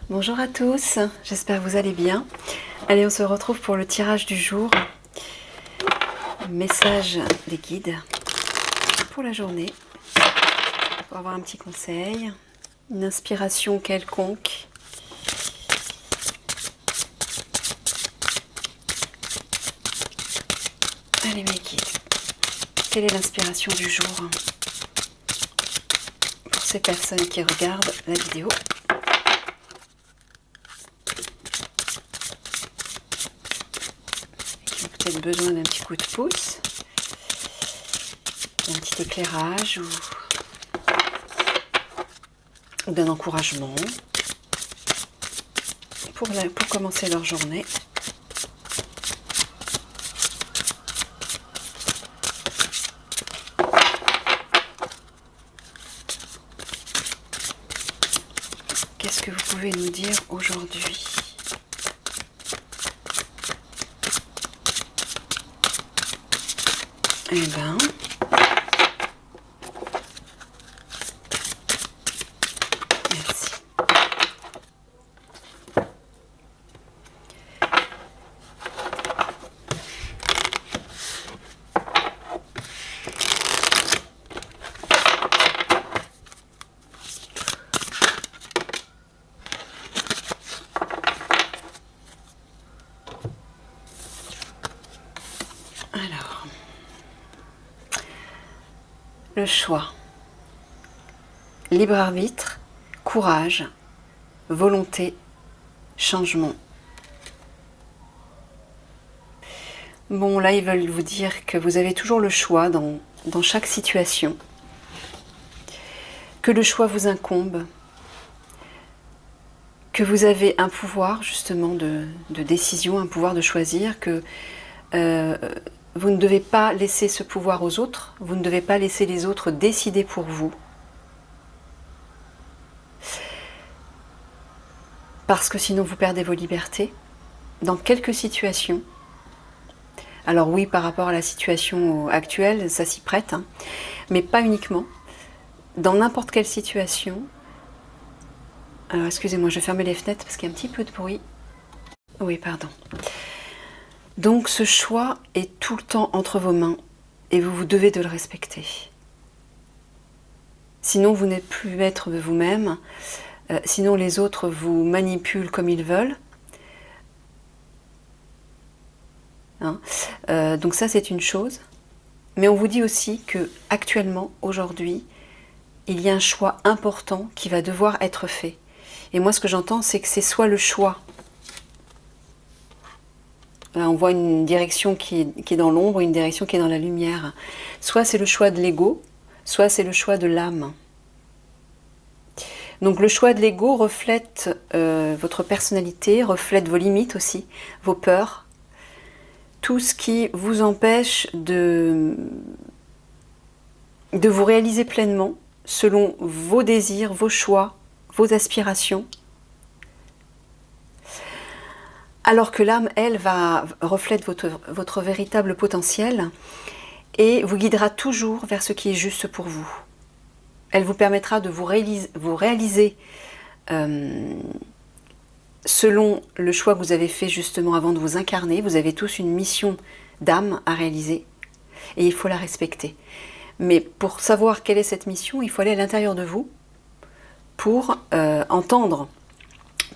Bonjour à tous, j'espère que vous allez bien. Allez, on se retrouve pour le tirage du jour. Message des guides pour la journée. Pour avoir un petit conseil, une inspiration quelconque. Allez mes guides, quelle est l'inspiration du jour pour ces personnes qui regardent la vidéo? Peut-être besoin d'un petit coup de pouce, d'un petit éclairage ou d'un encouragement pour commencer leur journée. Qu'est-ce que vous pouvez nous dire aujourd'hui? Eh ben, merci. Alors, le choix, libre arbitre, courage, volonté, changement. Bon, là, ils veulent vous dire que vous avez toujours le choix dans chaque situation, que le choix vous incombe, que vous avez un pouvoir justement de décision, un pouvoir de choisir, que vous ne devez pas laisser ce pouvoir aux autres, vous ne devez pas laisser les autres décider pour vous. Parce que sinon vous perdez vos libertés dans quelques situations. Alors oui, par rapport à la situation actuelle, ça s'y prête, hein, mais pas uniquement. Dans n'importe quelle situation. Alors excusez-moi, je vais fermer les fenêtres parce qu'il y a un petit peu de bruit. Oui, pardon. Donc ce choix est tout le temps entre vos mains et vous devez de le respecter. Sinon vous n'êtes plus maître de vous-même, sinon les autres vous manipulent comme ils veulent. Hein, donc ça c'est une chose. Mais on vous dit aussi que actuellement, aujourd'hui, il y a un choix important qui va devoir être fait. Et moi ce que j'entends c'est que c'est soit le choix. Là, on voit une direction qui est dans l'ombre, une direction qui est dans la lumière. Soit c'est le choix de l'ego, soit c'est le choix de l'âme. Donc le choix de l'ego reflète votre personnalité, reflète vos limites aussi, vos peurs, tout ce qui vous empêche de vous réaliser pleinement selon vos désirs, vos choix, vos aspirations. Alors que l'âme, elle, reflète votre véritable potentiel et vous guidera toujours vers ce qui est juste pour vous. Elle vous permettra de vous réaliser selon le choix que vous avez fait justement avant de vous incarner. Vous avez tous une mission d'âme à réaliser et il faut la respecter. Mais pour savoir quelle est cette mission, il faut aller à l'intérieur de vous pour entendre,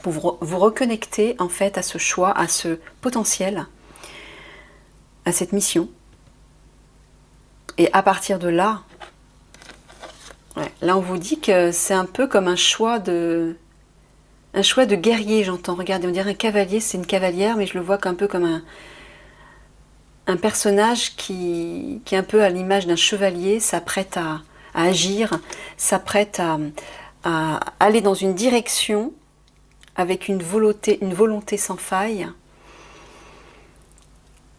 pour vous reconnecter en fait à ce choix, à ce potentiel, à cette mission. Et à partir de là, là on vous dit que c'est un peu comme un choix de guerrier, j'entends. Regardez, on dirait un cavalier, c'est une cavalière, mais je le vois un peu comme un personnage qui est un peu à l'image d'un chevalier, s'apprête à agir, s'apprête à aller dans une direction avec une volonté sans faille,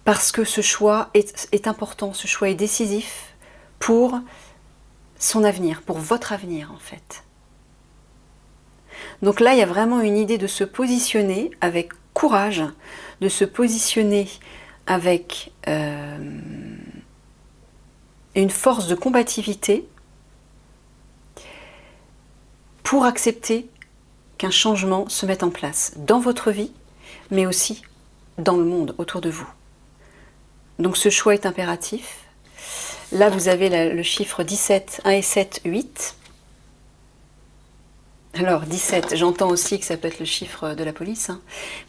parce que ce choix est important, ce choix est décisif pour son avenir, pour votre avenir en fait. Donc là, il y a vraiment une idée de se positionner avec courage, de se positionner avec une force de combativité pour accepter qu'un changement se mette en place dans votre vie, mais aussi dans le monde autour de vous. Donc ce choix est impératif. Là, vous avez le chiffre 17, 1 et 7, 8. Alors 17, j'entends aussi que ça peut être le chiffre de la police. Hein.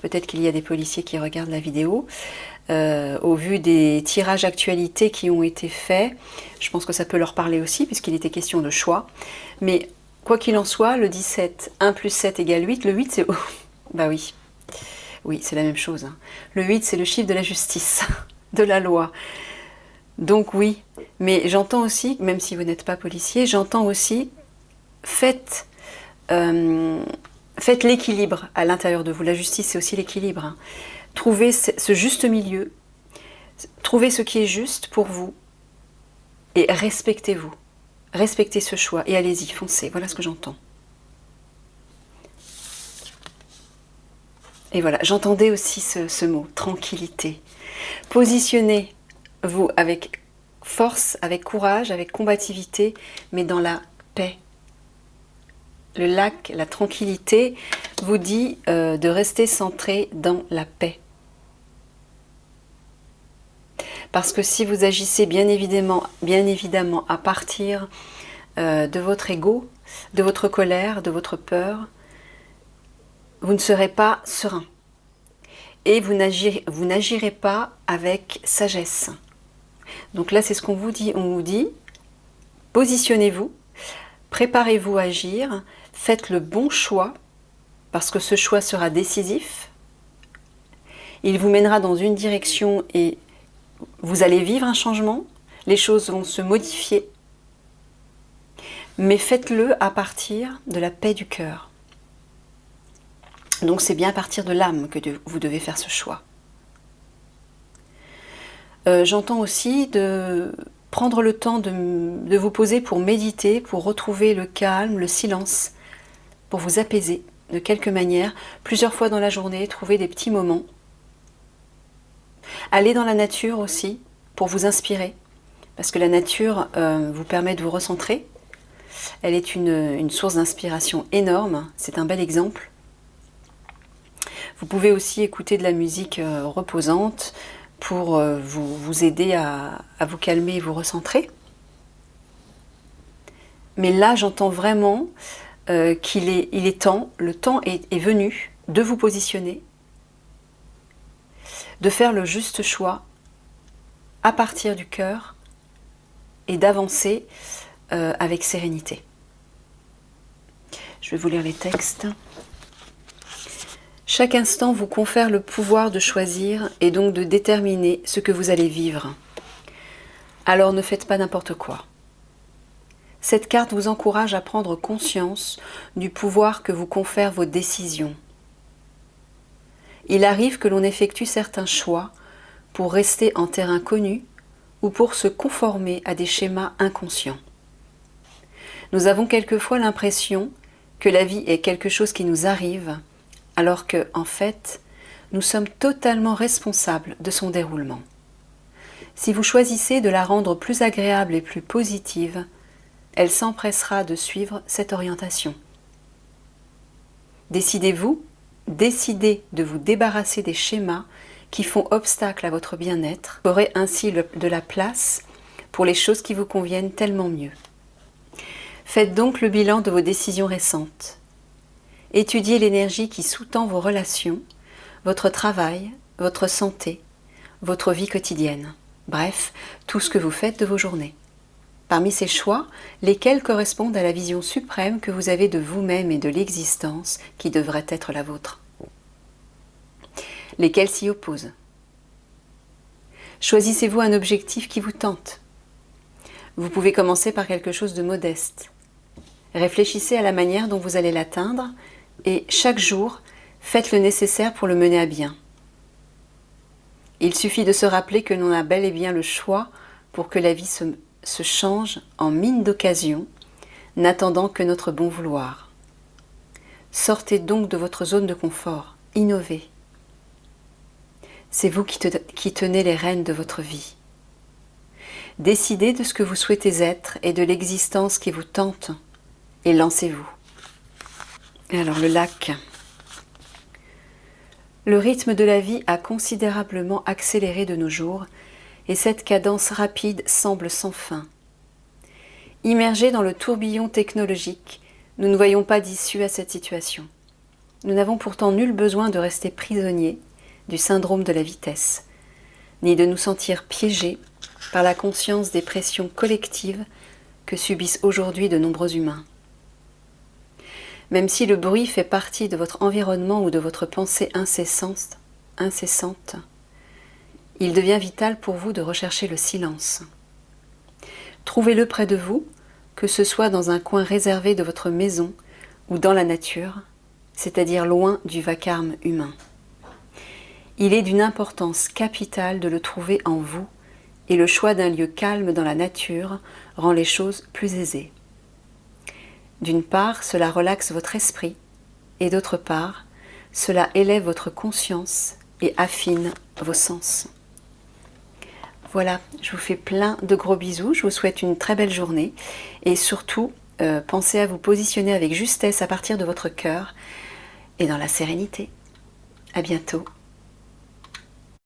Peut-être qu'il y a des policiers qui regardent la vidéo. Au vu des tirages actualités qui ont été faits, je pense que ça peut leur parler aussi, puisqu'il était question de choix. Mais quoi qu'il en soit, le 17, 1 plus 7 égale 8. Le 8, c'est... bah oui, oui, c'est la même chose. Hein. Le 8, c'est le chiffre de la justice, de la loi. Donc oui, mais j'entends aussi, même si vous n'êtes pas policier, j'entends aussi, faites l'équilibre à l'intérieur de vous. La justice, c'est aussi l'équilibre. Hein. Trouvez ce juste milieu, trouvez ce qui est juste pour vous et respectez-vous. Respectez ce choix et allez-y, foncez. Voilà ce que j'entends. Et voilà, j'entendais aussi ce mot, tranquillité. Positionnez-vous avec force, avec courage, avec combativité, mais dans la paix. Le lac, la tranquillité, vous dit de rester centré dans la paix. Parce que si vous agissez bien évidemment à partir de votre ego, de votre colère, de votre peur, vous ne serez pas serein. Et vous n'agirez pas avec sagesse. Donc là, c'est ce qu'on vous dit. On vous dit, positionnez-vous, préparez-vous à agir, faites le bon choix, parce que ce choix sera décisif. Il vous mènera dans une direction et vous allez vivre un changement, les choses vont se modifier, mais faites-le à partir de la paix du cœur. Donc c'est bien à partir de l'âme que vous devez faire ce choix. J'entends aussi de prendre le temps de vous poser pour méditer, pour retrouver le calme, le silence, pour vous apaiser de quelque manière, plusieurs fois dans la journée, trouver des petits moments. Allez dans la nature aussi, pour vous inspirer, parce que la nature vous permet de vous recentrer. Elle est une source d'inspiration énorme, c'est un bel exemple. Vous pouvez aussi écouter de la musique reposante pour vous aider à vous calmer et vous recentrer. Mais là, j'entends vraiment qu'il est temps, le temps est venu de vous positionner, de faire le juste choix à partir du cœur et d'avancer avec sérénité. Je vais vous lire les textes. Chaque instant vous confère le pouvoir de choisir et donc de déterminer ce que vous allez vivre. Alors ne faites pas n'importe quoi. Cette carte vous encourage à prendre conscience du pouvoir que vous confèrent vos décisions. Il arrive que l'on effectue certains choix pour rester en terrain connu ou pour se conformer à des schémas inconscients. Nous avons quelquefois l'impression que la vie est quelque chose qui nous arrive, alors que, en fait, nous sommes totalement responsables de son déroulement. Si vous choisissez de la rendre plus agréable et plus positive, elle s'empressera de suivre cette orientation. Décidez de vous débarrasser des schémas qui font obstacle à votre bien-être. Vous aurez ainsi de la place pour les choses qui vous conviennent tellement mieux. Faites donc le bilan de vos décisions récentes. Étudiez l'énergie qui sous-tend vos relations, votre travail, votre santé, votre vie quotidienne. Bref, tout ce que vous faites de vos journées. Parmi ces choix, lesquels correspondent à la vision suprême que vous avez de vous-même et de l'existence qui devrait être la vôtre? Lesquels s'y opposent? Choisissez-vous un objectif qui vous tente. Vous pouvez commencer par quelque chose de modeste. Réfléchissez à la manière dont vous allez l'atteindre et chaque jour, faites le nécessaire pour le mener à bien. Il suffit de se rappeler que l'on a bel et bien le choix pour que la vie se change en mine d'occasion, n'attendant que notre bon vouloir. Sortez donc de votre zone de confort, innovez. C'est vous qui tenez les rênes de votre vie. Décidez de ce que vous souhaitez être et de l'existence qui vous tente et lancez-vous. Et alors le lac. Le rythme de la vie a considérablement accéléré de nos jours et cette cadence rapide semble sans fin. Immergés dans le tourbillon technologique, nous ne voyons pas d'issue à cette situation. Nous n'avons pourtant nul besoin de rester prisonniers du syndrome de la vitesse, ni de nous sentir piégés par la conscience des pressions collectives que subissent aujourd'hui de nombreux humains. Même si le bruit fait partie de votre environnement ou de votre pensée incessante, il devient vital pour vous de rechercher le silence. Trouvez-le près de vous, que ce soit dans un coin réservé de votre maison ou dans la nature, c'est-à-dire loin du vacarme humain. Il est d'une importance capitale de le trouver en vous, et le choix d'un lieu calme dans la nature rend les choses plus aisées. D'une part, cela relaxe votre esprit, et d'autre part, cela élève votre conscience et affine vos sens. Voilà, je vous fais plein de gros bisous, je vous souhaite une très belle journée, et surtout, pensez à vous positionner avec justesse à partir de votre cœur, et dans la sérénité. À bientôt.